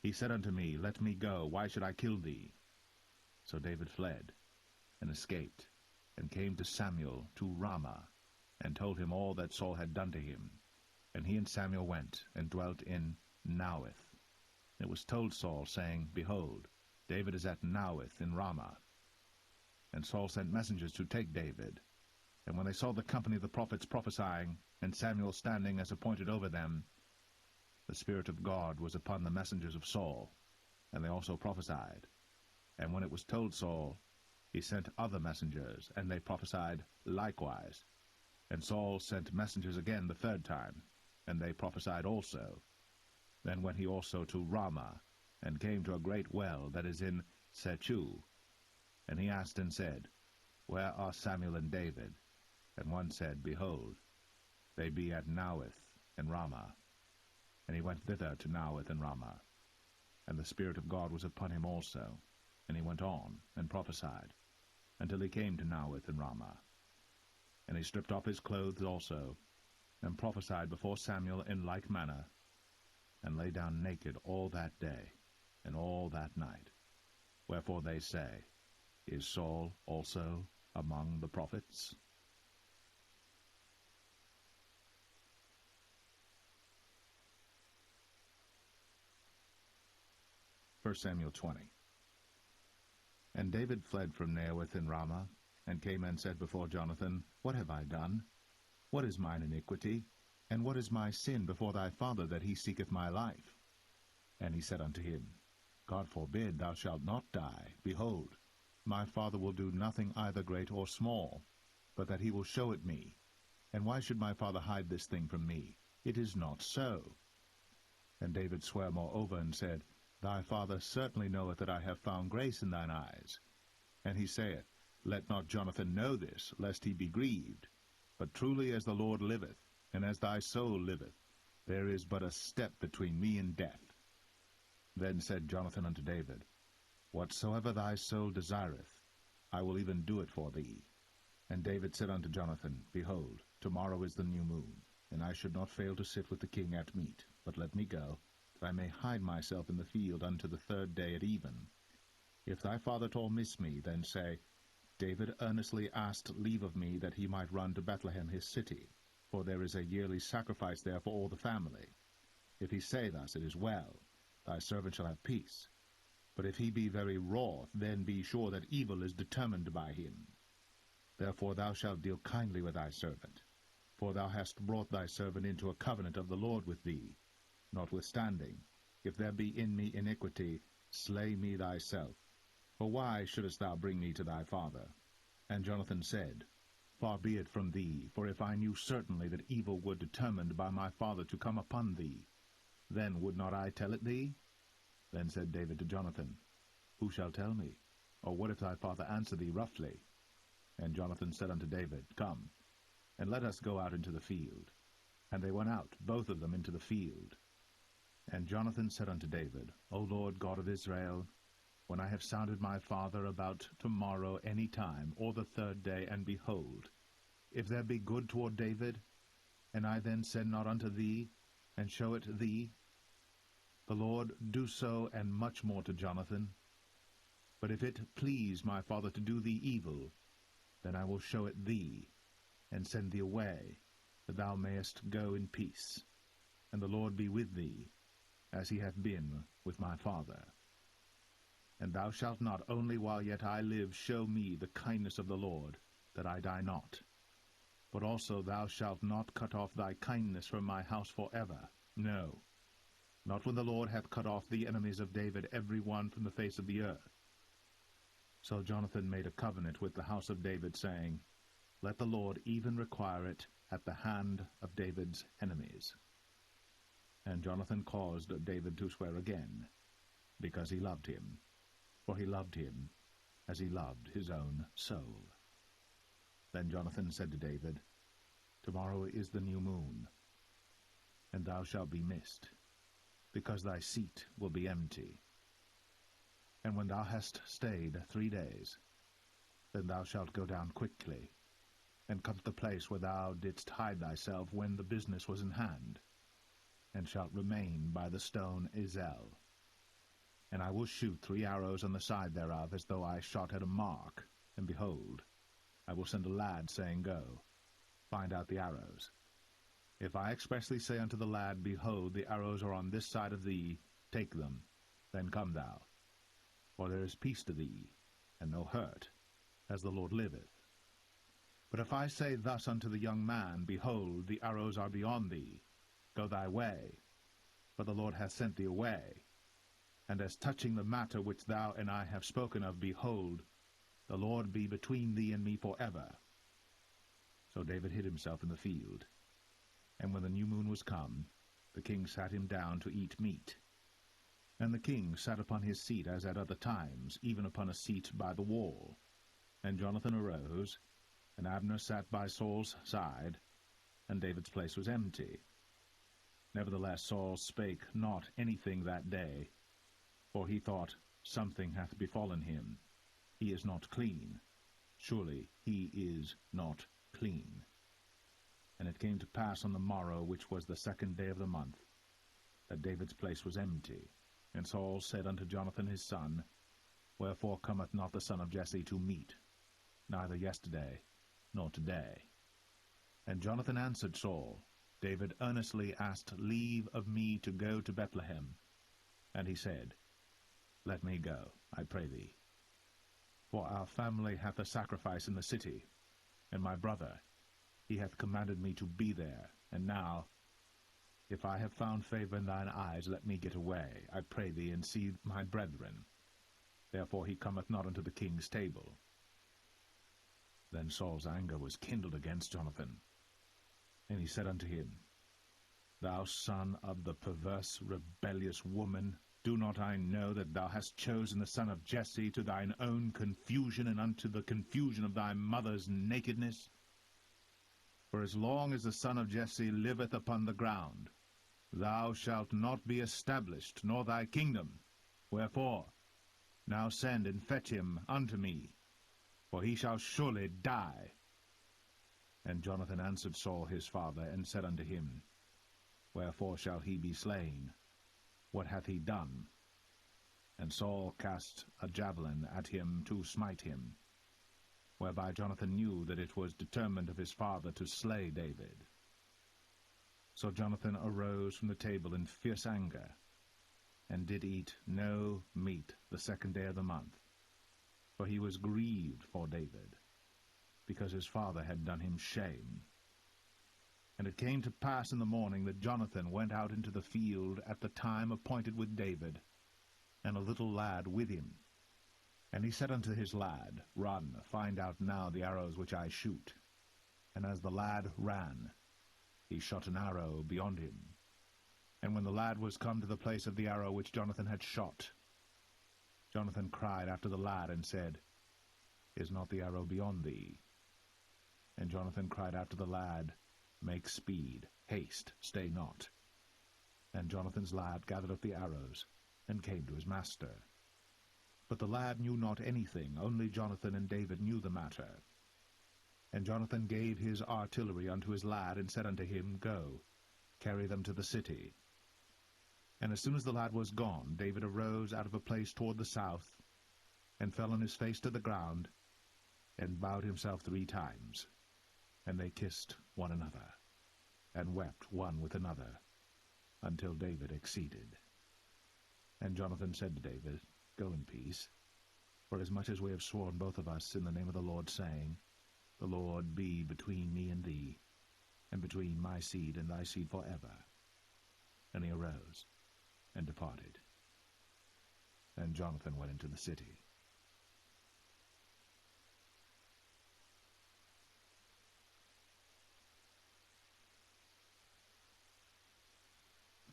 He said unto me, Let me go, why should I kill thee? So David fled, and escaped, and came to Samuel to Ramah, and told him all that Saul had done to him. And he and Samuel went, and dwelt in Naueth. It was told Saul, saying, Behold, David is at Naueth in Ramah. And Saul sent messengers to take David. And when they saw the company of the prophets prophesying, and Samuel standing as appointed over them, the Spirit of God was upon the messengers of Saul, and they also prophesied. And when it was told Saul, he sent other messengers, and they prophesied likewise. And Saul sent messengers again the third time, and they prophesied also. Then went he also to Ramah, and came to a great well that is in Sechu. And he asked and said, Where are Samuel and David? And one said, Behold, they be at Naueth and Ramah. And he went thither to Naueth and Ramah. And the Spirit of God was upon him also. And he went on, and prophesied, until he came to Naueth and Ramah. And he stripped off his clothes also, and prophesied before Samuel in like manner, and lay down naked all that day, and all that night. Wherefore they say, Is Saul also among the prophets? 1 Samuel 20. And David fled from Naioth in Ramah, and came and said before Jonathan, What have I done? What is mine iniquity? And what is my sin before thy father, that he seeketh my life? And he said unto him, God forbid, thou shalt not die. Behold, my father will do nothing either great or small, but that he will show it me. And why should my father hide this thing from me? It is not so. And David sware moreover, and said, Thy father certainly knoweth that I have found grace in thine eyes. And he saith, Let not Jonathan know this, lest he be grieved. But truly as the Lord liveth, and as thy soul liveth, there is but a step between me and death. Then said Jonathan unto David, Whatsoever thy soul desireth, I will even do it for thee. And David said unto Jonathan, Behold, tomorrow is the new moon, and I should not fail to sit with the king at meat, but let me go, that I may hide myself in the field unto the third day at even. If thy father at all miss me, then say, David earnestly asked leave of me that he might run to Bethlehem his city, for there is a yearly sacrifice there for all the family. If he say thus, it is well, thy servant shall have peace. But if he be very wroth, then be sure that evil is determined by him. Therefore thou shalt deal kindly with thy servant, for thou hast brought thy servant into a covenant of the Lord with thee. Notwithstanding, if there be in me iniquity, slay me thyself. For why shouldest thou bring me to thy father? And Jonathan said, Far be it from thee, for if I knew certainly that evil were determined by my father to come upon thee, then would not I tell it thee? Then said David to Jonathan, Who shall tell me? Or what if thy father answer thee roughly? And Jonathan said unto David, Come, and let us go out into the field. And they went out, both of them, into the field. And Jonathan said unto David, O Lord God of Israel, when I have sounded my father about tomorrow any time, or the third day, and behold, if there be good toward David, and I then send not unto thee, and show it thee, the Lord do so, and much more to Jonathan. But if it please my father to do thee evil, then I will show it thee, and send thee away, that thou mayest go in peace, and the Lord be with thee, as he hath been with my father. And thou shalt not only while yet I live show me the kindness of the Lord, that I die not, but also thou shalt not cut off thy kindness from my house forever, no, not when the Lord hath cut off the enemies of David every one from the face of the earth. So Jonathan made a covenant with the house of David, saying, Let the Lord even require it at the hand of David's enemies. And Jonathan caused David to swear again, because he loved him, for he loved him as he loved his own soul. Then Jonathan said to David, Tomorrow is the new moon, and thou shalt be missed, because thy seat will be empty. And when thou hast stayed 3 days, then thou shalt go down quickly, and come to the place where thou didst hide thyself when the business was in hand, and shalt remain by the stone Ezel. And I will shoot 3 arrows on the side thereof, as though I shot at a mark, and behold, I will send a lad, saying, Go, find out the arrows. If I expressly say unto the lad, Behold, the arrows are on this side of thee, take them, then come thou. For there is peace to thee, and no hurt, as the Lord liveth. But if I say thus unto the young man, Behold, the arrows are beyond thee, go thy way, for the Lord hath sent thee away. And as touching the matter which thou and I have spoken of, behold, the Lord be between thee and me forever. So David hid himself in the field. And when the new moon was come, the king sat him down to eat meat. And the king sat upon his seat as at other times, even upon a seat by the wall. And Jonathan arose, and Abner sat by Saul's side, and David's place was empty. Nevertheless Saul spake not anything that day, for he thought, Something hath befallen him. He is not clean. Surely he is not clean. And it came to pass on the morrow, which was the 2nd day of the month, that David's place was empty. And Saul said unto Jonathan his son, Wherefore cometh not the son of Jesse to meat, neither yesterday nor today? And Jonathan answered Saul, David earnestly asked leave of me to go to Bethlehem. And he said, Let me go, I pray thee. For our family hath a sacrifice in the city, and my brother, he hath commanded me to be there. And now, if I have found favor in thine eyes, let me get away, I pray thee, and see my brethren. Therefore he cometh not unto the king's table. Then Saul's anger was kindled against Jonathan. And he said unto him, Thou son of the perverse, rebellious woman, do not I know that thou hast chosen the son of Jesse to thine own confusion, and unto the confusion of thy mother's nakedness? For as long as the son of Jesse liveth upon the ground, thou shalt not be established, nor thy kingdom. Wherefore, now send and fetch him unto me, for he shall surely die. And Jonathan answered Saul his father, and said unto him, Wherefore shall he be slain? What hath he done? And Saul cast a javelin at him to smite him, whereby Jonathan knew that it was determined of his father to slay David. So Jonathan arose from the table in fierce anger, and did eat no meat the 2nd day of the month, for he was grieved for David, because his father had done him shame. And it came to pass in the morning that Jonathan went out into the field at the time appointed with David, and a little lad with him. And he said unto his lad, Run, find out now the arrows which I shoot. And as the lad ran, he shot an arrow beyond him. And when the lad was come to the place of the arrow which Jonathan had shot, Jonathan cried after the lad, and said, Is not the arrow beyond thee? And Jonathan cried after the lad, Make speed, haste, stay not. And Jonathan's lad gathered up the arrows, and came to his master. But the lad knew not anything, only Jonathan and David knew the matter. And Jonathan gave his artillery unto his lad, and said unto him, Go, carry them to the city. And as soon as the lad was gone, David arose out of a place toward the south, and fell on his face to the ground, and bowed himself 3 times. And they kissed one another, and wept one with another, until David exceeded. And Jonathan said to David, Go in peace, for as much as we have sworn both of us in the name of the Lord, saying, The Lord be between me and thee, and between my seed and thy seed forever. And he arose, and departed. And Jonathan went into the city.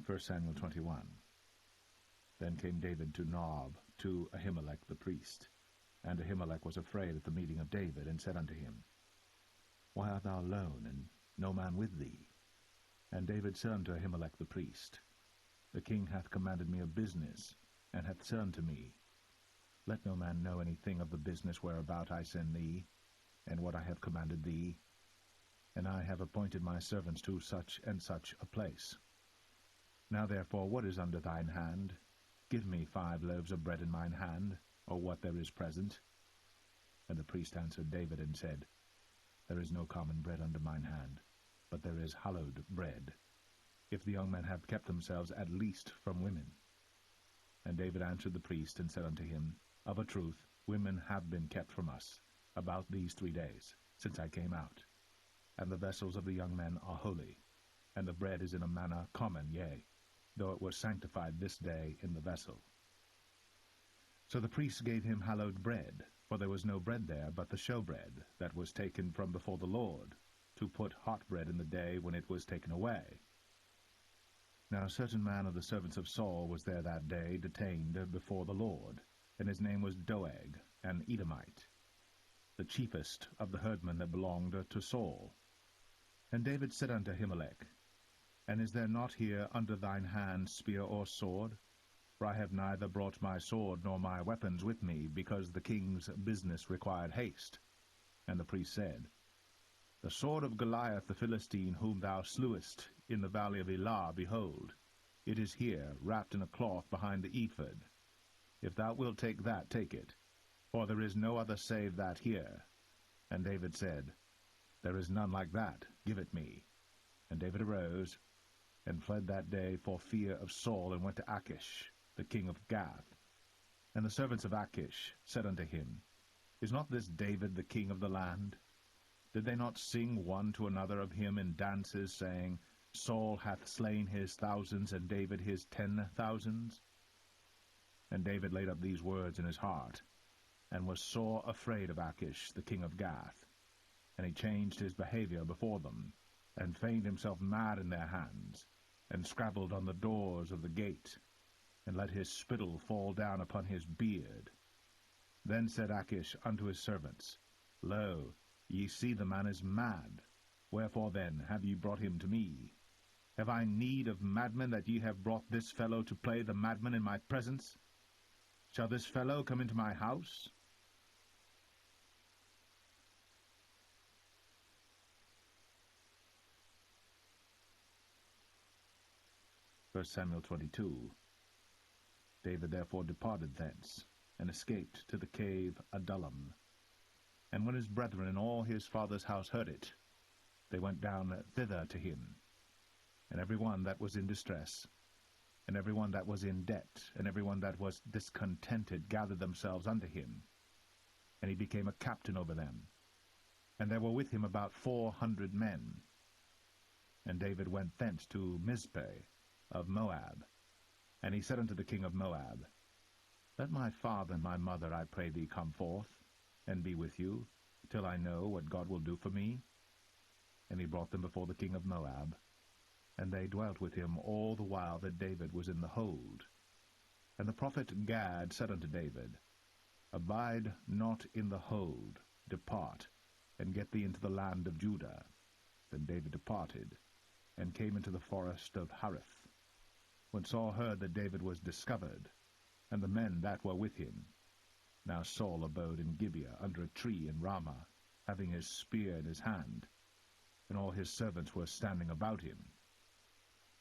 First Samuel 21. Then came David to Nob, to Ahimelech the priest. And Ahimelech was afraid at the meeting of David, and said unto him, Why art thou alone, and no man with thee? And David said unto Ahimelech the priest, The king hath commanded me of business, and hath said unto me, Let no man know anything of the business whereabout I send thee, and what I have commanded thee. And I have appointed my servants to such and such a place. Now therefore, what is under thine hand? Give me 5 loaves of bread in mine hand, or what there is present. And the priest answered David, and said, There is no common bread under mine hand, but there is hallowed bread, if the young men have kept themselves at least from women. And David answered the priest, and said unto him, Of a truth, women have been kept from us, about these 3 days, since I came out. And the vessels of the young men are holy, and the bread is in a manner common, yea, though it was sanctified this day in the vessel. So the priests gave him hallowed bread, for there was no bread there but the showbread, that was taken from before the Lord, to put hot bread in the day when it was taken away. Now a certain man of the servants of Saul was there that day, detained before the Lord, and his name was Doeg, an Edomite, the chiefest of the herdmen that belonged to Saul. And David said unto Ahimelech, And is there not here under thine hand spear or sword? For I have neither brought my sword nor my weapons with me, because the king's business required haste. And the priest said, The sword of Goliath the Philistine, whom thou slewest in the valley of Elah, behold, it is here, wrapped in a cloth behind the ephod. If thou wilt take that, take it, for there is no other save that here. And David said, There is none like that, give it me. And David arose, and fled that day for fear of Saul, and went to Achish, the king of Gath. And the servants of Achish said unto him, Is not this David the king of the land? Did they not sing one to another of him in dances, saying, Saul hath slain his thousands, and David his 10,000s? And David laid up these words in his heart, and was sore afraid of Achish, the king of Gath. And he changed his behavior before them, and feigned himself mad in their hands, and scrabbled on the doors of the gate, and let his spittle fall down upon his beard. Then said Achish unto his servants, Lo, ye see the man is mad. Wherefore then have ye brought him to me? Have I need of madmen, that ye have brought this fellow to play the madman in my presence? Shall this fellow come into my house? First Samuel 22. David therefore departed thence, and escaped to the cave Adullam. And when his brethren and all his father's house heard it, they went down thither to him. And every one that was in distress, and every one that was in debt, and every one that was discontented gathered themselves unto him. And he became a captain over them. And there were with him about 400 men. And David went thence to Mizpeh of Moab. And he said unto the king of Moab, Let my father and my mother, I pray thee, come forth, and be with you, till I know what God will do for me. And he brought them before the king of Moab, and they dwelt with him all the while that David was in the hold. And the prophet Gad said unto David, Abide not in the hold, depart, and get thee into the land of Judah. Then David departed, and came into the forest of Hareth. When Saul heard that David was discovered, and the men that were with him. Now Saul abode in Gibeah under a tree in Ramah, having his spear in his hand, and all his servants were standing about him.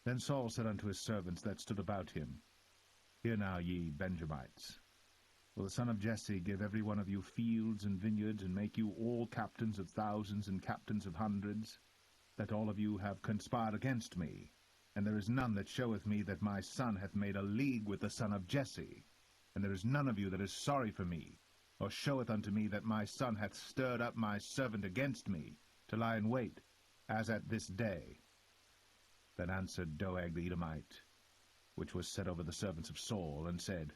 Then Saul said unto his servants that stood about him, Hear now, ye Benjamites, will the son of Jesse give every one of you fields and vineyards, and make you all captains of thousands and captains of hundreds, that all of you have conspired against me? And there is none that showeth me that my son hath made a league with the son of Jesse. And there is none of you that is sorry for me, or showeth unto me that my son hath stirred up my servant against me, to lie in wait, as at this day. Then answered Doeg the Edomite, which was set over the servants of Saul, and said,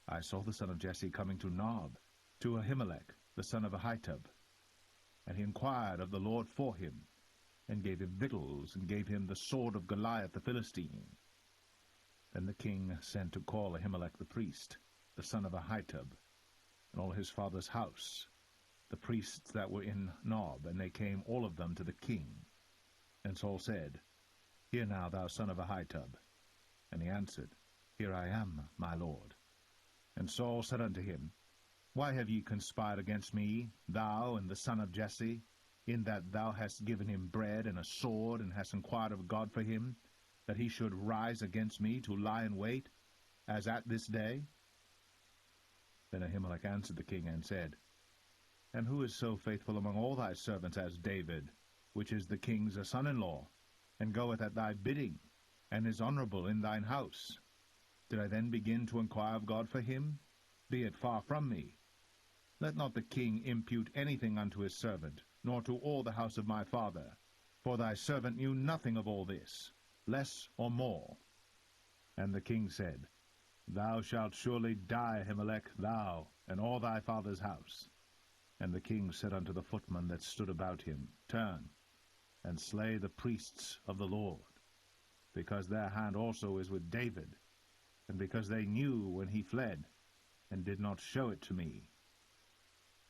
I saw the son of Jesse coming to Nob, to Ahimelech, the son of Ahitub. And he inquired of the Lord for him, and gave him victuals, and gave him the sword of Goliath the Philistine. Then the king sent to call Ahimelech the priest, the son of Ahitub, and all his father's house, the priests that were in Nob, and they came all of them to the king. And Saul said, Hear now, thou son of Ahitub. And he answered, Here I am, my lord. And Saul said unto him, Why have ye conspired against me, thou and the son of Jesse, in that thou hast given him bread and a sword, and hast inquired of God for him, that he should rise against me to lie in wait, as at this day? Then Ahimelech answered the king, and said, And who is so faithful among all thy servants as David, which is the king's son-in-law, and goeth at thy bidding, and is honorable in thine house? Did I then begin to inquire of God for him? Be it far from me. Let not the king impute anything unto his servant, nor to all the house of my father. For thy servant knew nothing of all this, less or more. And the king said, Thou shalt surely die, Ahimelech, thou, and all thy father's house. And the king said unto the footmen that stood about him, Turn, and slay the priests of the Lord, because their hand also is with David, and because they knew when he fled, and did not show it to me.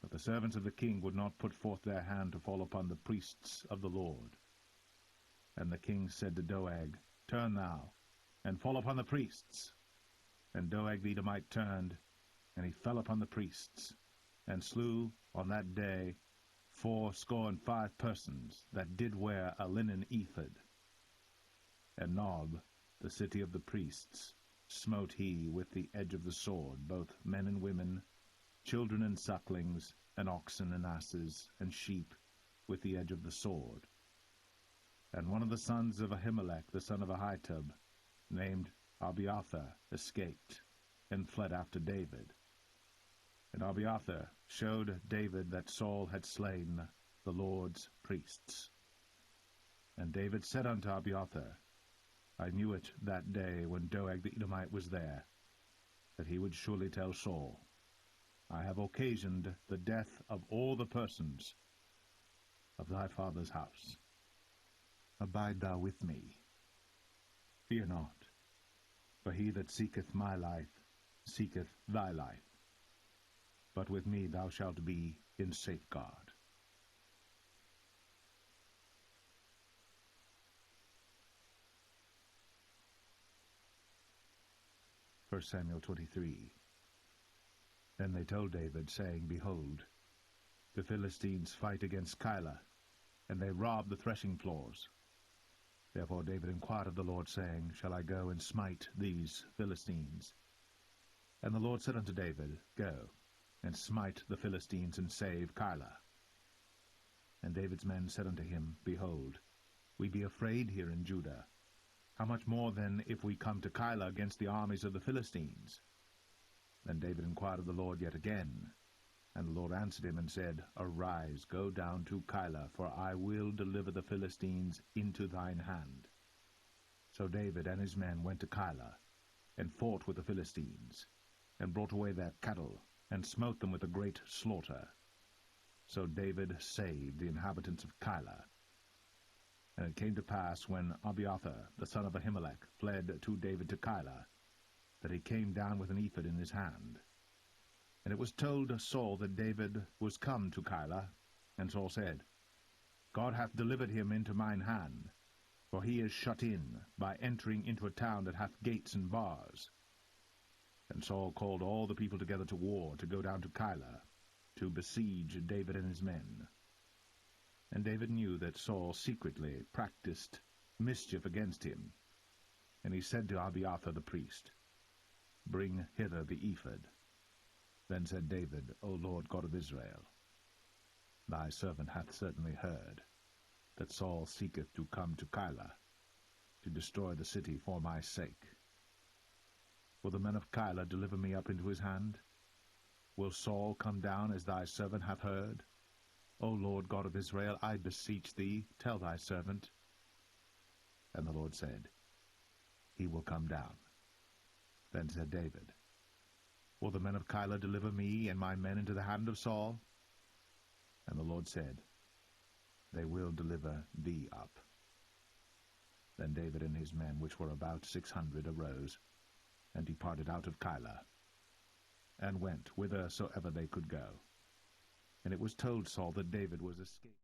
But the servants of the king would not put forth their hand to fall upon the priests of the Lord. And the king said to Doeg, Turn thou, and fall upon the priests. And Doeg the Edomite turned, and he fell upon the priests, and slew on that day 75 persons that did wear a linen ephod. And Nob, the city of the priests, smote he with the edge of the sword, both men and women, children and sucklings, and oxen and asses, and sheep, with the edge of the sword. And one of the sons of Ahimelech, the son of Ahitub, named Abiathar, escaped, and fled after David. And Abiathar showed David that Saul had slain the Lord's priests. And David said unto Abiathar, I knew it that day when Doeg the Edomite was there, that he would surely tell Saul, I have occasioned the death of all the persons of thy father's house. Abide thou with me. Fear not, for he that seeketh my life seeketh thy life. But with me thou shalt be in safeguard. 1 Samuel 23. Then they told David, saying, Behold, the Philistines fight against Keilah, and they rob the threshing floors. Therefore David inquired of the Lord, saying, Shall I go and smite these Philistines? And the Lord said unto David, Go, and smite the Philistines, and save Keilah. And David's men said unto him, Behold, we be afraid here in Judah. How much more then if we come to Keilah against the armies of the Philistines? Then David inquired of the Lord yet again. And the Lord answered him and said, Arise, go down to Keilah, for I will deliver the Philistines into thine hand. So David and his men went to Keilah, and fought with the Philistines, and brought away their cattle, and smote them with a great slaughter. So David saved the inhabitants of Keilah. And it came to pass, when Abiathar the son of Ahimelech fled to David to Keilah, that he came down with an ephod in his hand. And it was told Saul that David was come to Keilah. And Saul said, God hath delivered him into mine hand, for he is shut in by entering into a town that hath gates and bars. And Saul called all the people together to war, to go down to Keilah, to besiege David and his men. And David knew that Saul secretly practiced mischief against him. And he said to Abiathar the priest, Bring hither the ephod. Then said David, O Lord God of Israel, thy servant hath certainly heard that Saul seeketh to come to Keilah, to destroy the city for my sake. Will the men of Keilah deliver me up into his hand? Will Saul come down as thy servant hath heard? O Lord God of Israel, I beseech thee, tell thy servant. And the Lord said, He will come down. Then said David, Will the men of Keilah deliver me and my men into the hand of Saul? And the Lord said, They will deliver thee up. Then David and his men, which were about 600, arose, and departed out of Keilah, and went whithersoever they could go. And it was told Saul that David was escaped.